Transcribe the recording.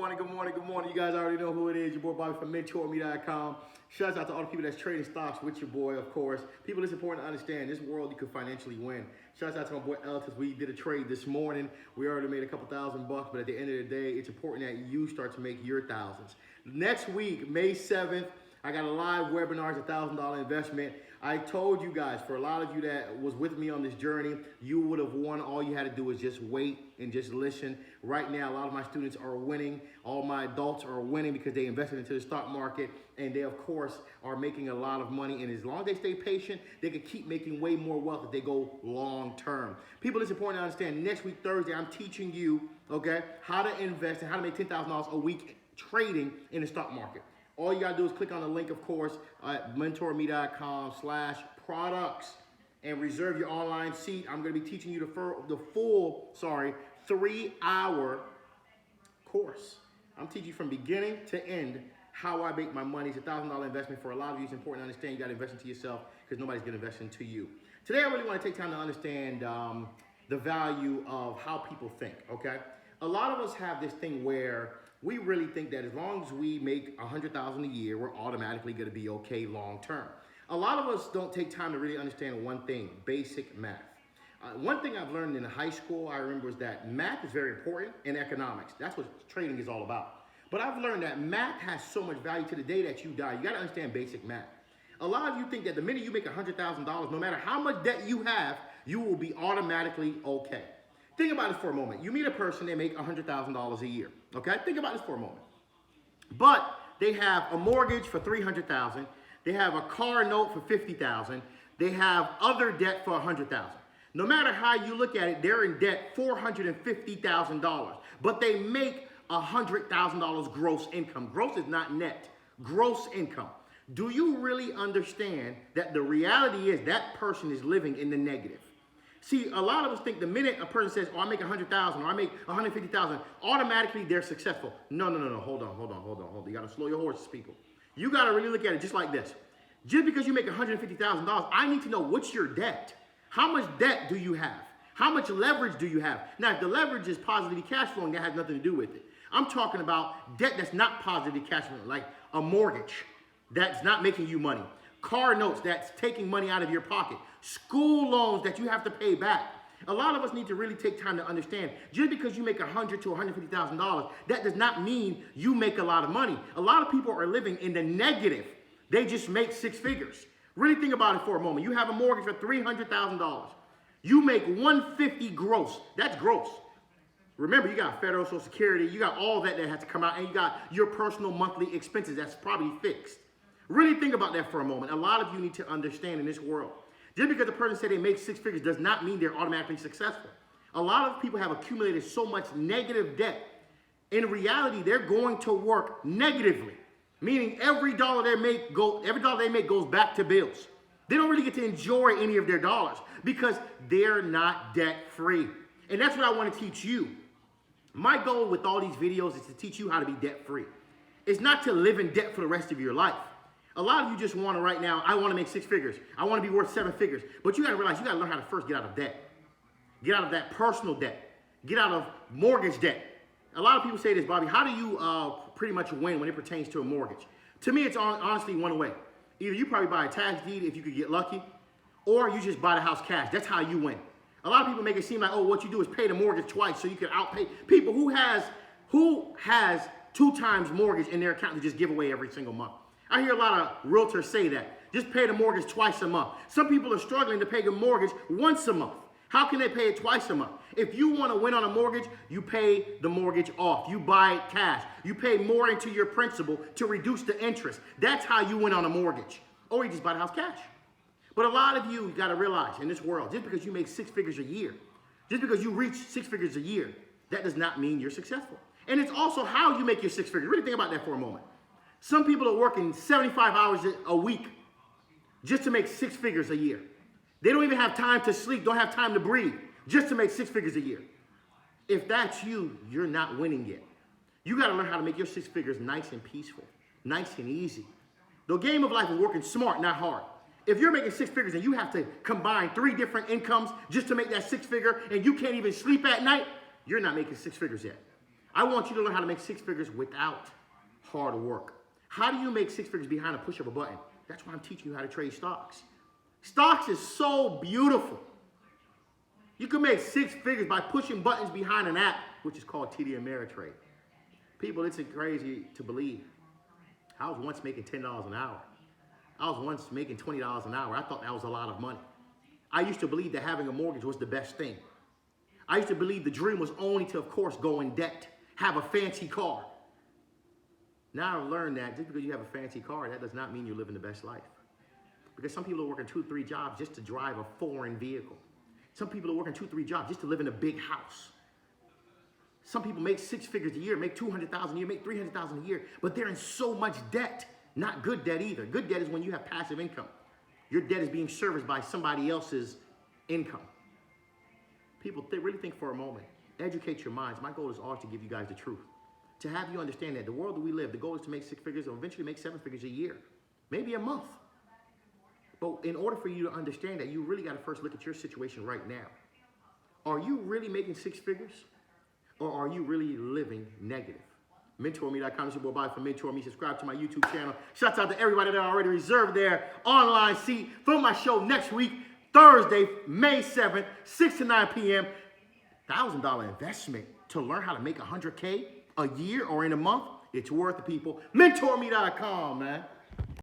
morning, good morning, good morning. You guys already know who it is. Your boy Bobby from Mentourme.com. Shouts out to all the people that's trading stocks with your boy, of course. People, it's important to understand, in this world you could financially win. Shouts out to my boy Eltis. We did a trade this morning. We already made a couple $1,000, but at the end of the day, it's important that you start to make your thousands. Next week, May 7th, I got a live webinar. It's a $1,000 investment. I told you guys, for a lot of you that was with me on this journey, you would have won. All you had to do was just wait and just listen. Right now, a lot of my students are winning. All my adults are winning because they invested into the stock market, and they, of course, are making a lot of money. And as long as they stay patient, they can keep making way more wealth if they go long term. People, it's important to understand, next week, Thursday, I'm teaching you, okay, how to invest and how to make $10,000 a week trading in the stock market. All you gotta do is click on the link, of course, at mentourme.com/products and reserve your online seat. I'm gonna be teaching you the full 3-hour course. I'm teaching you from beginning to end how I make my money. It's a $1,000 investment. For a lot of you, it's important to understand you gotta invest into yourself because nobody's gonna invest into you. Today, I really wanna take time to understand the value of how people think, okay? A lot of us have this thing where we really think that as long as we make $100,000 a year, we're automatically gonna be okay long term. A lot of us don't take time to really understand one thing, basic math. One thing I've learned in high school, I remember, is that math is very important in economics. That's what trading is all about. But I've learned that math has so much value to the day that you die. You gotta understand basic math. A lot of you think that the minute you make $100,000, no matter how much debt you have, you will be automatically okay. Think about this for a moment. You meet a person, they make $100,000 a year, okay? Think about this for a moment. But they have a mortgage for $300,000, they have a car note for $50,000, they have other debt for $100,000. No matter how you look at it, they're in debt $450,000, but they make $100,000 gross income. Gross is not net, gross income. Do you really understand that the reality is that person is living in the negative? See, a lot of us think the minute a person says, oh, I make $100,000 or I make $150,000, automatically they're successful. No, hold on. You gotta slow your horses, people. You gotta really look at it just like this. Just because you make $150,000, I need to know what's your debt. How much debt do you have? How much leverage do you have? Now, if the leverage is positively cash flowing, that has nothing to do with it. I'm talking about debt that's not positively cash flowing, like a mortgage that's not making you money. Car notes that's taking money out of your pocket, school loans that you have to pay back. A lot of us need to really take time to understand, just because you make $100,000 to $150,000, that does not mean you make a lot of money. A lot of people are living in the negative. They just make six figures. Really think about it for a moment. You have a mortgage for $300,000. You make $150,000 gross. That's gross. Remember, you got federal Social Security, you got all that has to come out, and you got your personal monthly expenses that's probably fixed. Really think about that for a moment. A lot of you need to understand in this world, just because a person said they make six figures does not mean they're automatically successful. A lot of people have accumulated so much negative debt. In reality, they're going to work negatively, meaning every dollar they make goes back to bills. They don't really get to enjoy any of their dollars because they're not debt free. And that's what I want to teach you. My goal with all these videos is to teach you how to be debt free. It's not to live in debt for the rest of your life. A lot of you just want to right now, I want to make six figures. I want to be worth 7 figures. But you got to realize you got to learn how to first get out of debt. Get out of that personal debt. Get out of mortgage debt. A lot of people say this, Bobby, how do you pretty much win when it pertains to a mortgage? To me, it's honestly one way. Either you probably buy a tax deed if you could get lucky, or you just buy the house cash. That's how you win. A lot of people make it seem like, oh, what you do is pay the mortgage twice so you can outpay people. Who has 2 times mortgage in their account to just give away every single month? I hear a lot of realtors say that. Just pay the mortgage twice a month. Some people are struggling to pay the mortgage once a month. How can they pay it twice a month? If you want to win on a mortgage, you pay the mortgage off. You buy it cash. You pay more into your principal to reduce the interest. That's how you win on a mortgage. Or you just buy the house cash. But a lot of you got to realize in this world, just because you make 6 figures a year, just because you reach 6 figures a year, that does not mean you're successful. And it's also how you make your 6 figures. Really think about that for a moment. Some people are working 75 hours a week just to make 6 figures a year. They don't even have time to sleep, don't have time to breathe, just to make 6 figures a year. If that's you, you're not winning yet. You got to learn how to make your 6 figures nice and peaceful, nice and easy. The game of life is working smart, not hard. If you're making 6 figures and you have to combine 3 different incomes just to make that 6 figure and you can't even sleep at night, you're not making 6 figures yet. I want you to learn how to make six figures without hard work. How do you make six figures behind a push of a button? That's why I'm teaching you how to trade stocks. Stocks is so beautiful. You can make six figures by pushing buttons behind an app, which is called TD Ameritrade. People, it's crazy to believe. I was once making $10 an hour. I was once making $20 an hour. I thought that was a lot of money. I used to believe that having a mortgage was the best thing. I used to believe the dream was only to, of course, go in debt, have a fancy car. Now I've learned that just because you have a fancy car, that does not mean you're living the best life. Because some people are working 2, 3 jobs just to drive a foreign vehicle. Some people are working 2, 3 jobs just to live in a big house. Some people make 6 figures a year, make $200,000 a year, make $300,000 a year, but they're in so much debt. Not good debt either. Good debt is when you have passive income. Your debt is being serviced by somebody else's income. People really think for a moment. Educate your minds. My goal is always to give you guys the truth. To have you understand that the world that we live, the goal is to make 6 figures or eventually make 7 figures a year, maybe a month. But in order for you to understand that, you really got to first look at your situation right now. Are you really making 6 figures? Or are you really living negative? Mentourme.com is your boy Bobby from Mentourme. Subscribe to my YouTube channel. Shouts out to everybody that already reserved their online seat for my show next week, Thursday, May 7th, 6 to 9 p.m. $1,000 investment to learn how to make $100K a year or in a month. It's worth it, people. Mentourme.com, man.